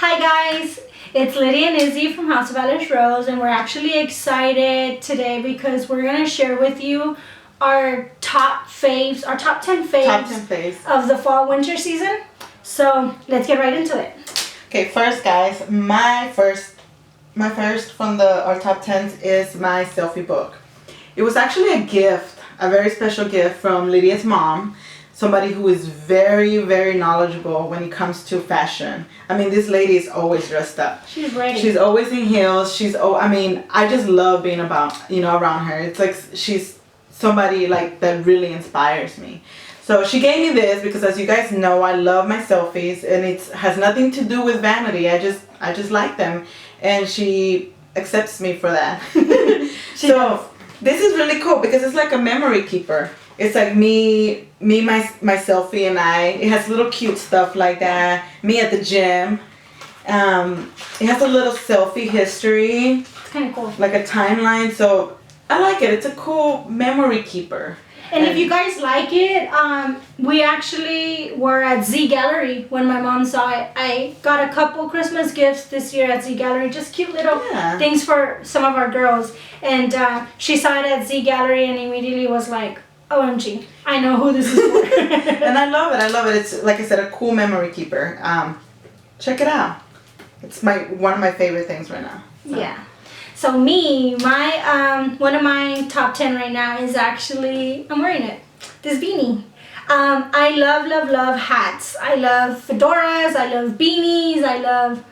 Hi guys, it's Lidia and Izzy from House of Eyelash Rose, and we're actually excited today because we're going to share with you our top faves, our top 10 faves of the fall winter season. So let's get right into it. Okay, first guys, my first from our top 10s is my selfie book. It was actually a gift, a very special gift from Lydia's mom. Somebody who is very, very knowledgeable when it comes to fashion. I mean, this lady is always dressed up. She's ready. She's always in heels. I just love being around her. It's like she's somebody like that really inspires me. So she gave me this because, as you guys know, I love my selfies, and it has nothing to do with vanity. I just like them, and she accepts me for that. So this is really cool because it's like a memory keeper. It's like my selfie and I. It has little cute stuff like that. Me at the gym. It has a little selfie history. It's kind of cool. Like a timeline. So I like it. It's a cool memory keeper. And if you guys like it, we actually were at Z Gallerie when my mom saw it. I got a couple Christmas gifts this year at Z Gallerie, just cute little things for some of our girls. And she saw it at Z Gallerie and immediately was like, OMG, I know who this is for. And I love it. It's, like I said, a cool memory keeper. Check it out. It's one of my favorite things right now. So. Yeah. So my one of my top 10 right now is actually, I'm wearing it, this beanie. I love hats. I love fedoras. I love beanies. I love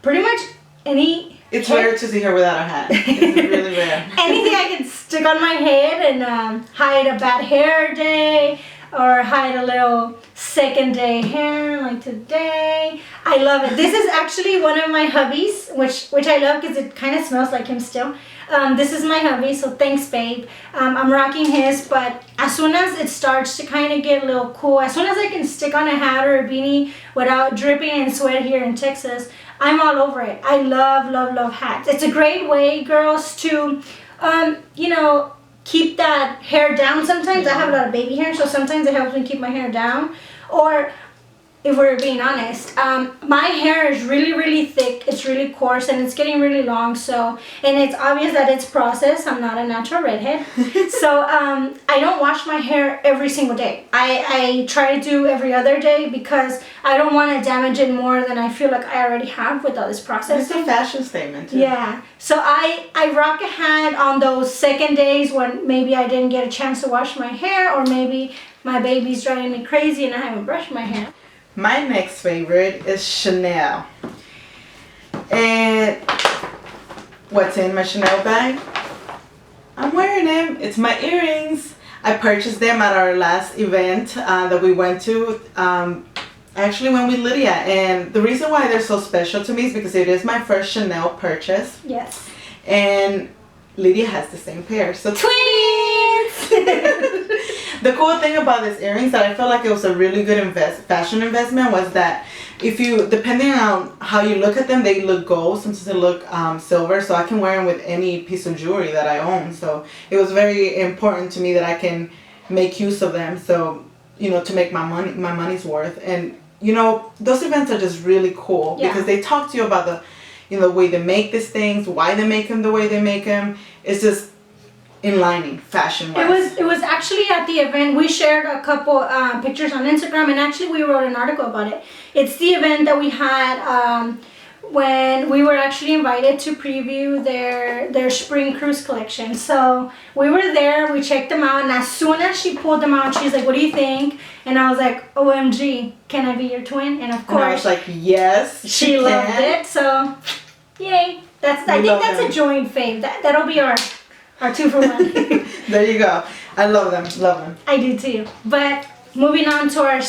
pretty much any. It's rare to see her without a hat. It's really rare. Anything I can stick on my head and hide a bad hair day or hide a little second day hair like today. I love it. This is actually one of my hubbies, which I love because it kind of smells like him still. This is my hubby, so thanks, babe. I'm rocking his, but as soon as it starts to kind of get a little cool, as soon as I can stick on a hat or a beanie without dripping in sweat here in Texas, I'm all over it. I love hats. It's a great way, girls, to, keep that hair down sometimes. I have a lot of baby hair, so sometimes it helps me keep my hair down. Or, if we're being honest, my hair is really thick, it's really coarse, and it's getting really long, and it's obvious that it's processed. I'm not a natural redhead. So I don't wash my hair every single day. I try to do every other day because I don't want to damage it more than I feel like I already have with all this processing. It's a fashion statement too. Yeah. So I rock a hat on those second days when maybe I didn't get a chance to wash my hair, or maybe my baby's driving me crazy and I haven't brushed my hair. My next favorite is Chanel. And what's in my Chanel bag? I'm wearing them. It's my earrings. I purchased them at our last event that we went to. I actually went with Lydia, and the reason why they're so special to me is because it is my first Chanel purchase. Yes. And Lydia has the same pair. So twins! The cool thing about these earrings that I felt like it was a really good fashion investment was that depending on how you look at them, they look gold, sometimes they look silver, so I can wear them with any piece of jewelry that I own. So it was very important to me that I can make use of them, so, to make my money's worth. And, those events are just really cool because they talk to you about the way they make these things, why they make them the way they make them. It's just enlightening fashion-wise. It was actually at the event. We shared a couple pictures on Instagram, and actually we wrote an article about it. It's the event that we had when we were actually invited to preview their spring cruise collection. So we were there, we checked them out, and as soon as she pulled them out, she's like, "What do you think?" And I was like, "OMG, can I be your twin?" And of course, and I was like, "Yes." She loved it. So, yay! I think that's a joint fave. That'll be our 2 for 1. There you go. I love them. I do too. But moving on to my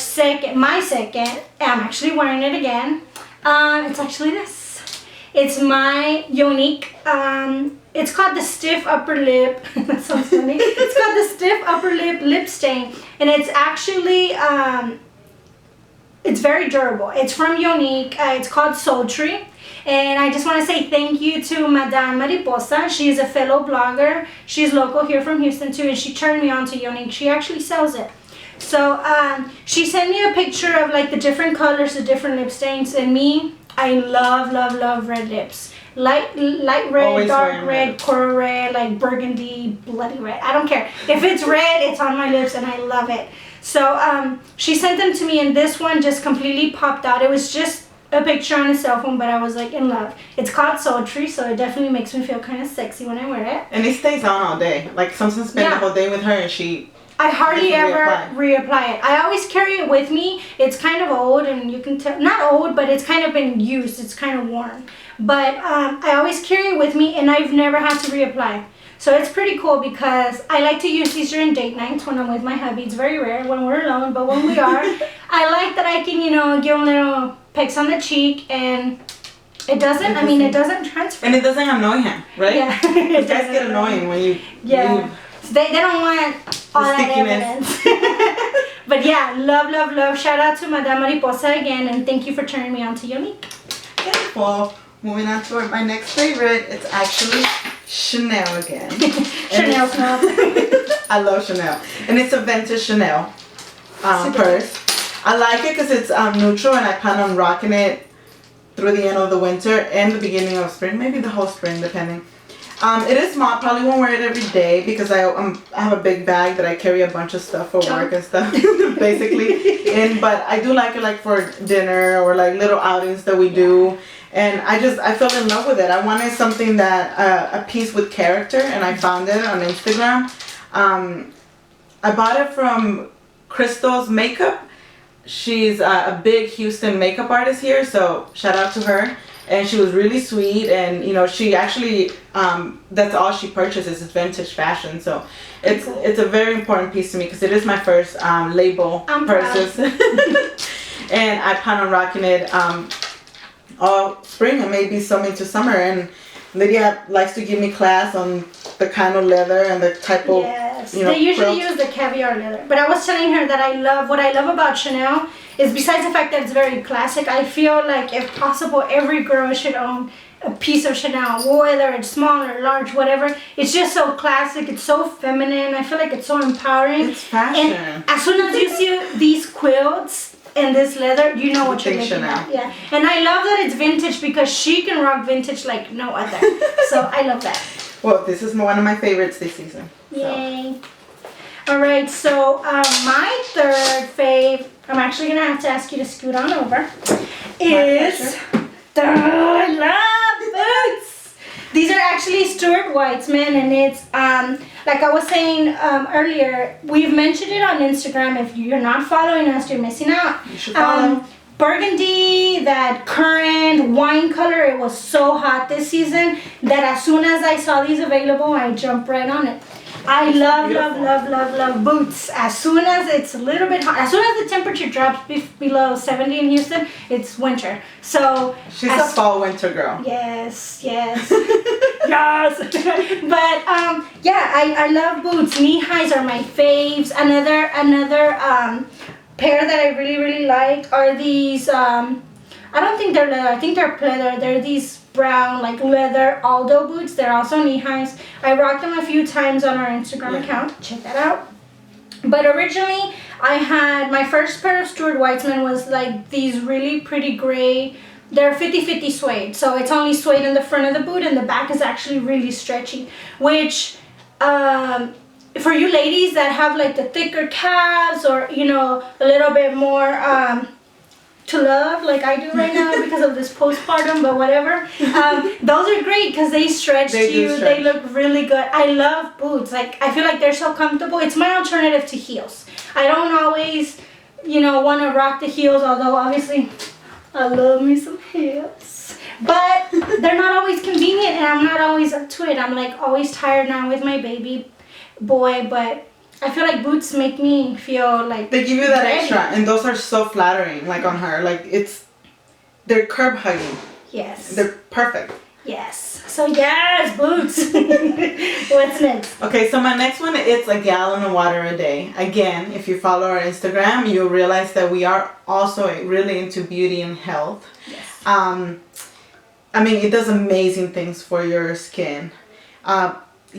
second, I'm actually wearing it again. It's actually this. It's my Unique. It's called the Stiff Upper Lip. That sounds funny. It's called the Stiff Upper Lip Stain, and it's actually it's very durable. It's from Unique. It's called Sultry. And I just want to say thank you to Madame Mariposa. She's a fellow blogger. She's local here from Houston too, and she turned me on to Unique. She actually sells it. So she sent me a picture of like the different colors, the different lip stains, and I love red lips. Light red, Always dark wearing red, red. coral red, like burgundy, bloody red. I don't care. If it's red, it's on my lips and I love it. So she sent them to me, and this one just completely popped out. It was just a picture on a cell phone, but I was like in love. It's called sultry, so it definitely makes me feel kind of sexy when I wear it. And it stays on all day. Like sometimes spend the whole day with her and she... I hardly ever reapply it. I always carry it with me. It's kind of old, and you can tell, not old, but it's kind of been used. It's kind of worn. But I always carry it with me, and I've never had to reapply. So it's pretty cool because I like to use these during date nights when I'm with my hubby. It's very rare when we're alone, but when we are, I like that I can, you know, give them little pecks on the cheek, and it doesn't, I mean, it doesn't transfer. And it doesn't annoy him, right? Yeah. You guys get annoying when you... Yeah. They don't want all that evidence. But yeah, love. Shout out to Madame Mariposa again, and thank you for turning me on to Unique. Okay, well, moving on to my next favorite. It's actually Chanel again. Chanel smell. I love Chanel. And it's a vintage Chanel purse. I like it because it's neutral, and I plan on rocking it through the end of the winter and the beginning of spring. Maybe the whole spring, depending. It is small. Probably won't wear it every day because I have a big bag that I carry a bunch of stuff for work and stuff, basically. But I do like it like for dinner or like little outings that we do. And I fell in love with it. I wanted something that a piece with character, and I found it on Instagram. I bought it from Crystal's Makeup. She's a big Houston makeup artist here, so shout out to her. And she was really sweet, and you know, she actually that's all she purchases is vintage fashion. So it's a very important piece to me because it is my first label purchase. And I plan on rocking it all spring and maybe some into summer. And Lidia likes to give me class on the kind of leather and the type of they usually use the caviar leather. But I was telling her that what I love about Chanel is, besides the fact that it's very classic, I feel like if possible every girl should own a piece of Chanel, whether it's small or large, whatever. It's just so classic, it's so feminine. I feel like it's so empowering. It's fashion. And as soon as you see these quilts and this leather, you know what you're looking at. Yeah. And I love that it's vintage because she can rock vintage like no other. So I love that. Well, this is one of my favorites this season. Yay. Alright, so my third fave, I'm actually going to have to ask you to scoot on over, is I love boots. These are actually Stuart Weitzman, and it's, like I was saying earlier, we've mentioned it on Instagram. If you're not following us, you're missing out. You should follow. Burgundy, that currant wine color, it was so hot this season that as soon as I saw these available, I jumped right on it. I love boots. As soon as it's a little bit hot, as soon as the temperature drops below 70 in Houston, it's winter. So she's a fall winter girl. Yes. Yes. But yeah, I love boots. Knee highs are my faves. Another pair that I really like are these I don't think they're leather, I think they're pleather. They're these brown like leather Aldo boots. They're also knee highs. I rocked them a few times on our Instagram account. Check that out. But originally I had my first pair of Stuart Weitzman was like these really pretty gray, they're 50-50 suede. So it's only suede in the front of the boot and the back is actually really stretchy, which for you ladies that have like the thicker calves or, you know, a little bit more to love like I do right now because of this postpartum, but whatever. Those are great because they stretch to you. They look really good. I love boots. Like I feel like they're so comfortable. It's my alternative to heels. I don't always, you know, want to rock the heels, although obviously I love me some heels. But they're not always convenient and I'm not always up to it. I'm like always tired now with my baby boy, but I feel like boots make me feel like they give you that extra, and those are so flattering. Like on her, like they're curb hugging. Yes. They're perfect. Yes. So yes, boots. What's next? Okay, so my next one, it's a gallon of water a day. Again, if you follow our Instagram, you'll realize that we are also really into beauty and health. Yes. I mean, it does amazing things for your skin.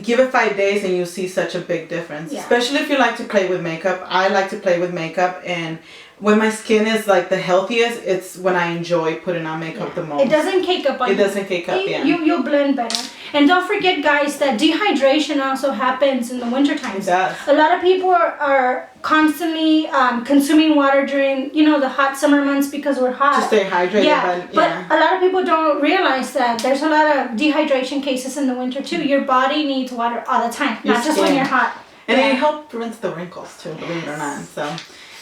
Give it 5 days and you'll see such a big difference. Yeah. Especially if you like to play with makeup. I like to play with makeup, and when my skin is like the healthiest, it's when I enjoy putting on makeup the most. It doesn't cake up on you. It doesn't cake up, yeah. You'll blend better. And don't forget, guys, that dehydration also happens in the winter times. It does. A lot of people are constantly consuming water during, you know, the hot summer months because we're hot. To stay hydrated. But a lot of people don't realize that there's a lot of dehydration cases in the winter too. Your body needs water all the time, not just when you're hot. And it helps prevent the wrinkles too, believe it or not. So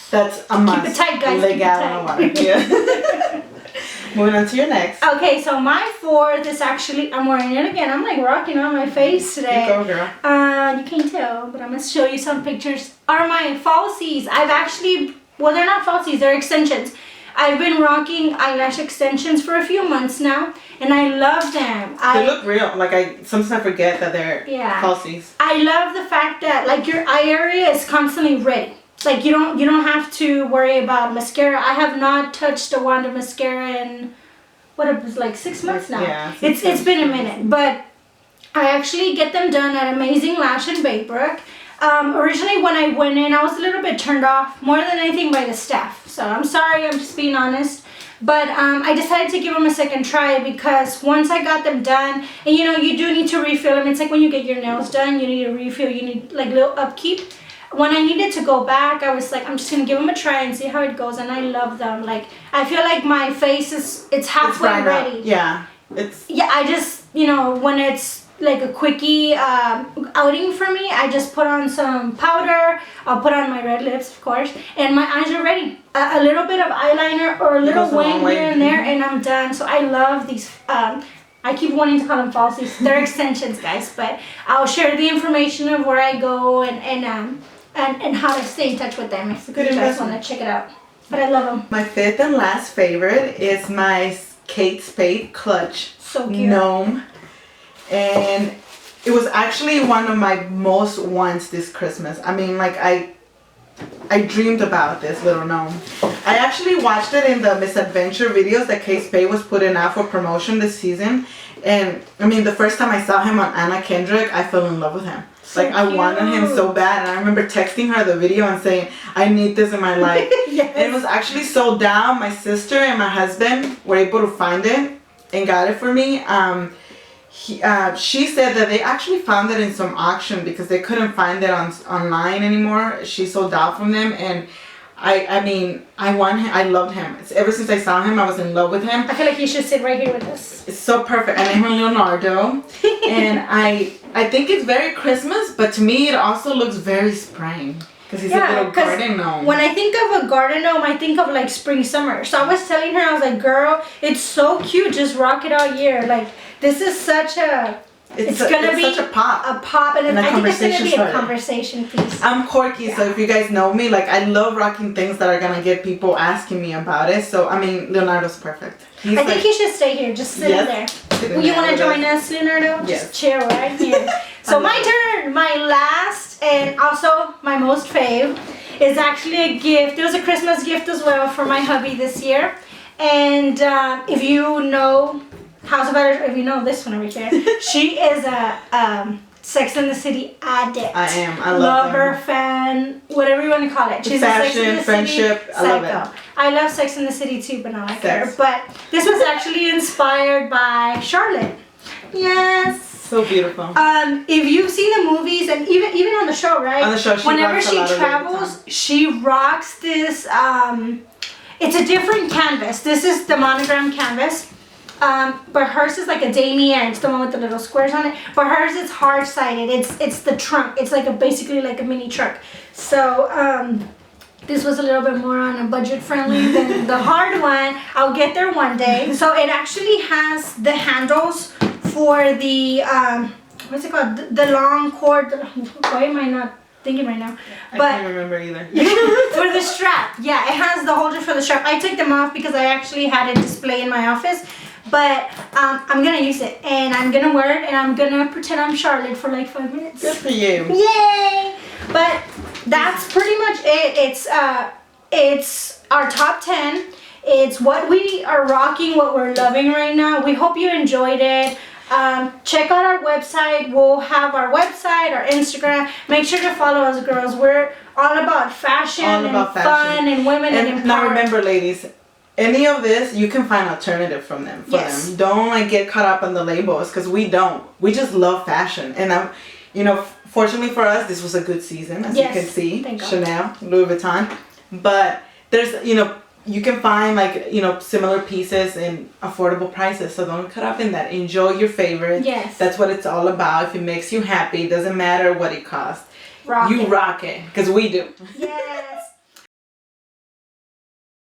that's a must. Keep it tight, guys. Leg out on the water. Yeah. Moving on to your next. Okay, so my fourth is actually, I'm wearing it again. I'm like rocking on my face today. You go, girl. You can't tell, but I'm going to show you some pictures. Are my falsies. I've actually, well, they're not falsies, they're extensions. I've been rocking eyelash extensions for a few months now, and I love them. They look real. Like, sometimes I forget that they're falsies. I love the fact that, like, your eye area is constantly ready. Like, you don't have to worry about mascara. I have not touched a wand of mascara in, what, it was like 6 months now. Yeah. It's been a minute, but I actually get them done at Amazing Lash in Baybrook. Originally when I went in, I was a little bit turned off, more than anything by the staff. So I'm sorry, I'm just being honest. But I decided to give them a second try because once I got them done, and you know, you do need to refill them. It's like when you get your nails done, you need a refill, you need like little upkeep. When I needed to go back, I was like, I'm just gonna give them a try and see how it goes, and I love them. Like, I feel like my face it's halfway ready. Yeah, I just, you know, when it's like a quickie outing for me, I just put on some powder. I'll put on my red lips, of course, and my eyes are ready. A little bit of eyeliner or a little wing here and there, and I'm done. So I love these. I keep wanting to call them falsies. They're extensions, guys, but I'll share the information of where I go and how to stay in touch with them if you guys want to check it out. But I love them. My fifth and last favorite is my Kate Spade clutch. So cute. Gnome. And it was actually one of my most wants this Christmas. I mean, like, I dreamed about this little gnome. I actually watched it in the Misadventure videos that Kate Spade was putting out for promotion this season. And I mean, the first time I saw him on Anna Kendrick, I fell in love with him. So like, I wanted him so bad. And I remember texting her the video and saying, I need this in my life. Yes. And it was actually sold out. My sister and my husband were able to find it and got it for me. She said that they actually found it in some auction because they couldn't find it online anymore. She sold out from them, and I mean, I want him. I loved him. Ever since I saw him, I was in love with him. I feel like he should sit right here with us. It's so perfect. I named him Leonardo, and I think it's very Christmas, but to me, it also looks very spring. Because he's a little garden gnome. When I think of a garden gnome, I think of like spring, summer. So I was telling her, I was like, girl, it's so cute. Just rock it all year. Like, this is such a... It's gonna be such a pop. A pop, and I think it's gonna be a conversation piece. I'm quirky, so if you guys know me, like, I love rocking things that are gonna get people asking me about it. So I mean, Leonardo's perfect. I think he should stay here, just sit in there. You want to join us, Leonardo? Yes. Just chill right here. So my turn. My last and also my most fave is actually a gift. It was a Christmas gift as well for my hubby this year. And if you know House of Eyelash, if you know this one over here, she is a Sex and the City addict. I am. I love her, fan, whatever you want to call it. She's fashion, a Sex and the friendship. City I love it. I love Sex and the City too, but not like her. But this was actually inspired by Charlotte. Yes. So beautiful. If you've seen the movies and even on the show, right? On the show, whenever she travels, she rocks this. It's a different canvas. This is the monogram canvas. But hers is like a Damier. It's the one with the little squares on it. But hers is hard-sided. It's the trunk. It's like basically like a mini truck. So this was a little bit more on a budget friendly than the hard one. I'll get there one day. So it actually has the handles for the what's it called? The long cord. Why am I not thinking right now? But I can't remember either. For the strap. Yeah, it has the holder for the strap. I took them off because I actually had a display in my office. But I'm going to use it, and I'm going to wear it, and I'm going to pretend I'm Charlotte for like 5 minutes. Good for you. Yay! But that's pretty much it. It's our top 10. It's what we are rocking, what we're loving right now. We hope you enjoyed it. Check out our website. We'll have our website, our Instagram. Make sure to follow us, girls. We're all about fashion fun and women and empowerment. Now remember, ladies, any of this, you can find alternative from them. Them. Don't like get caught up on the labels, because we don't. We just love fashion. And fortunately for us, this was a good season, as you can see. Chanel, Louis Vuitton. But there's, you can find similar pieces in affordable prices. So don't cut up in that. Enjoy your favorite. Yes. That's what it's all about. If it makes you happy, it doesn't matter what it costs. Rock it. Rock it, because we do. Yes.